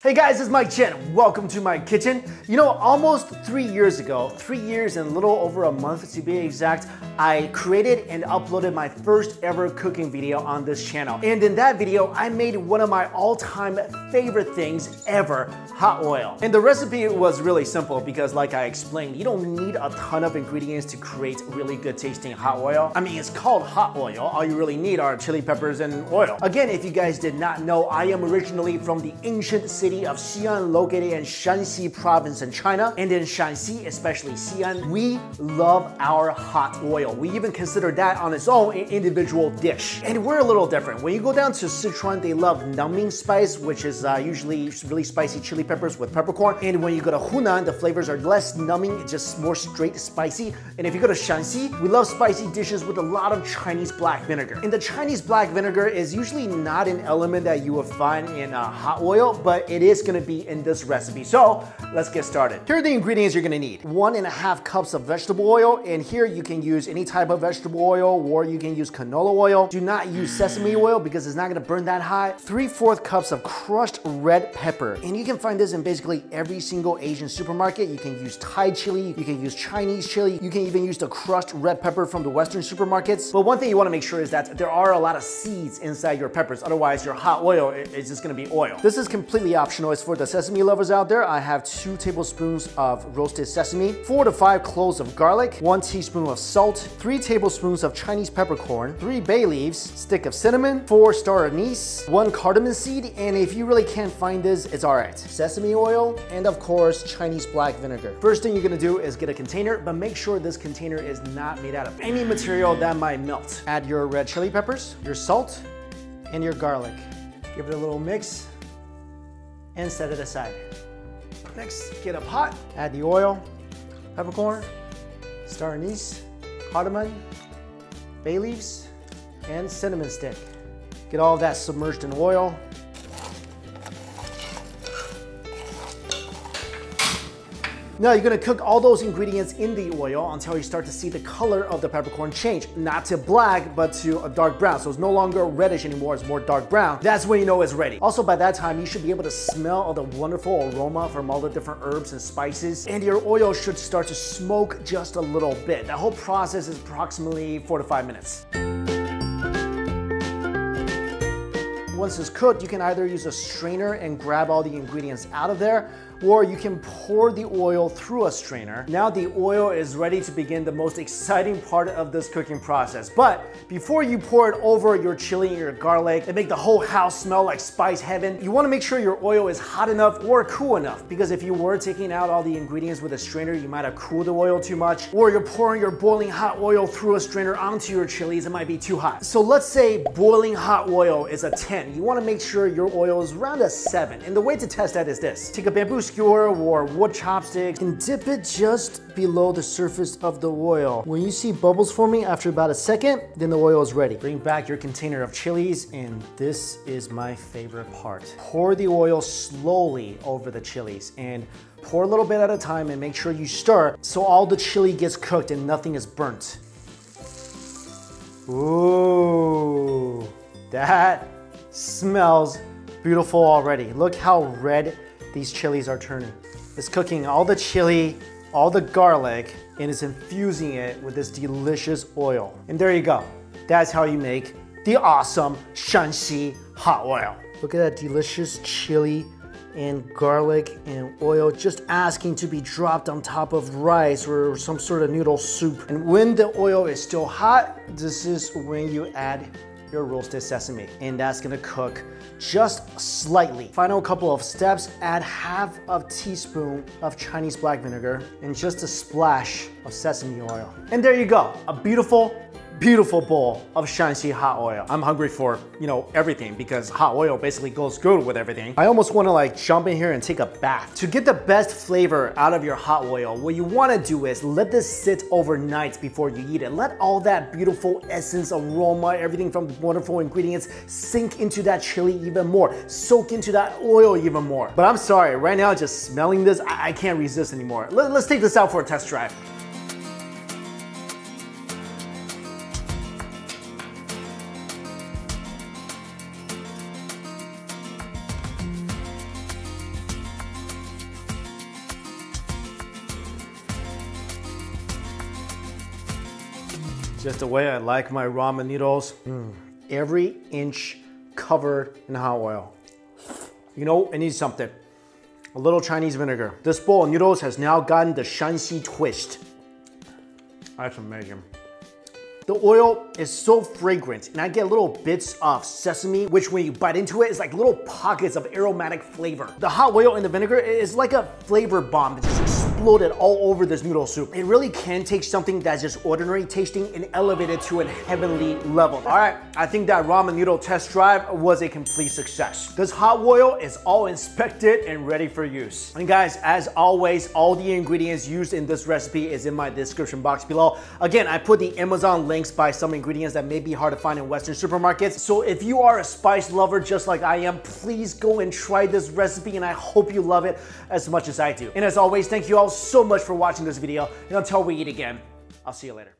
Hey guys, it's Mike Chen. Welcome to my kitchen. You know, almost 3 years ago, 3 years and a little over a month to be exact, I created and uploaded my first ever cooking video on this channel. And in that video, I made one of my all-time favorite things ever, hot oil. And the recipe was really simple because like I explained, you don't need a ton of ingredients to create really good tasting hot oil. I mean, it's called hot oil. All you really need are chili peppers and oil. Again, if you guys did not know, I am originally from the ancient city of Xi'an, located in Shaanxi province in China. And in Shaanxi, especially Xi'an, we love our hot oil. We even consider that on its own an individual dish. And we're a little different. When you go down to Sichuan, they love numbing spice, which is usually really spicy chili peppers with peppercorn. And when you go to Hunan, the flavors are less numbing, it's just more straight spicy. And if you go to Shaanxi, we love spicy dishes with a lot of Chinese black vinegar. And the Chinese black vinegar is usually not an element that you will find in hot oil, but it is gonna be in this recipe. So let's get started. Here are the ingredients you're gonna need. 1.5 cups of vegetable oil, and here you can use any type of vegetable oil or you can use canola oil. Do not use sesame oil because it's not gonna burn that hot. 3/4 cups of crushed red pepper, and you can find this in basically every single Asian supermarket. You can use Thai chili, you can use Chinese chili, you can even use the crushed red pepper from the Western supermarkets. But one thing you wanna make sure is that there are a lot of seeds inside your peppers, otherwise your hot oil is just gonna be oil. This is completely optional. It's for the sesame lovers out there. I have 2 tablespoons of roasted sesame, 4 to 5 cloves of garlic, 1 teaspoon of salt, 3 tablespoons of Chinese peppercorn, 3 bay leaves, stick of cinnamon, 4 star anise, 1 cardamom seed, and if you really can't find this, it's alright. Sesame oil, and of course, Chinese black vinegar. First thing you're gonna do is get a container, but make sure this container is not made out of any material that might melt. Add your red chili peppers, your salt, and your garlic. Give it a little mix, and set it aside. Next, get a pot, add the oil, peppercorn, star anise, cardamom, bay leaves, and cinnamon stick. Get all of that submerged in oil. Now you're gonna cook all those ingredients in the oil until you start to see the color of the peppercorn change. Not to black, but to a dark brown. So it's no longer reddish anymore, it's more dark brown. That's when you know it's ready. Also by that time, you should be able to smell all the wonderful aroma from all the different herbs and spices. And your oil should start to smoke just a little bit. That whole process is approximately 4 to 5 minutes. Once it's cooked, you can either use a strainer and grab all the ingredients out of there, or you can pour the oil through a strainer. Now the oil is ready to begin the most exciting part of this cooking process. But before you pour it over your chili and your garlic and make the whole house smell like spice heaven, you wanna make sure your oil is hot enough or cool enough, because if you were taking out all the ingredients with a strainer, you might have cooled the oil too much, or you're pouring your boiling hot oil through a strainer onto your chilies, it might be too hot. So let's say boiling hot oil is a 10. You wanna make sure your oil is around a 7. And the way to test that is this. Take a bamboo skewer or wood chopstick and dip it just below the surface of the oil. When you see bubbles forming after about a second, then the oil is ready. Bring back your container of chilies, and this is my favorite part. Pour the oil slowly over the chilies and pour a little bit at a time, and make sure you stir so all the chili gets cooked and nothing is burnt. Ooh, that smells beautiful already. Look how red these chilies are turning. It's cooking all the chili, all the garlic, and it's infusing it with this delicious oil. And there you go. That's how you make the awesome Shaanxi hot oil. Look at that delicious chili and garlic and oil just asking to be dropped on top of rice or some sort of noodle soup. And when the oil is still hot, this is when you add your roasted sesame, and that's gonna cook just slightly. Final couple of steps, add 1/2 teaspoon of Chinese black vinegar and just a splash of sesame oil. And there you go, a beautiful bowl of Shaanxi hot oil. I'm hungry for, everything, because hot oil basically goes good with everything. I almost want to like jump in here and take a bath. To get the best flavor out of your hot oil, what you want to do is let this sit overnight before you eat it. Let all that beautiful essence, aroma, everything from wonderful ingredients sink into that chili even more, soak into that oil even more. But I'm sorry, right now just smelling this, I can't resist anymore. Let's take this out for a test drive. Just the way I like my ramen noodles. Every inch covered in hot oil. You know, it needs something. A little Chinese vinegar. This bowl of noodles has now gotten the Shaanxi twist. That's amazing. The oil is so fragrant, and I get little bits of sesame, which when you bite into it, is like little pockets of aromatic flavor. The hot oil and the vinegar is like a flavor bomb that just exploded all over this noodle soup. It really can take something that's just ordinary tasting and elevate it to a heavenly level. All right, I think that ramen noodle test drive was a complete success. This hot oil is all inspected and ready for use. And guys, as always, all the ingredients used in this recipe is in my description box below. Again, I put the Amazon links by some ingredients that may be hard to find in Western supermarkets. So if you are a spice lover just like I am, please go and try this recipe, and I hope you love it as much as I do. And as always, thank you all so much for watching this video, and until we eat again, I'll see you later.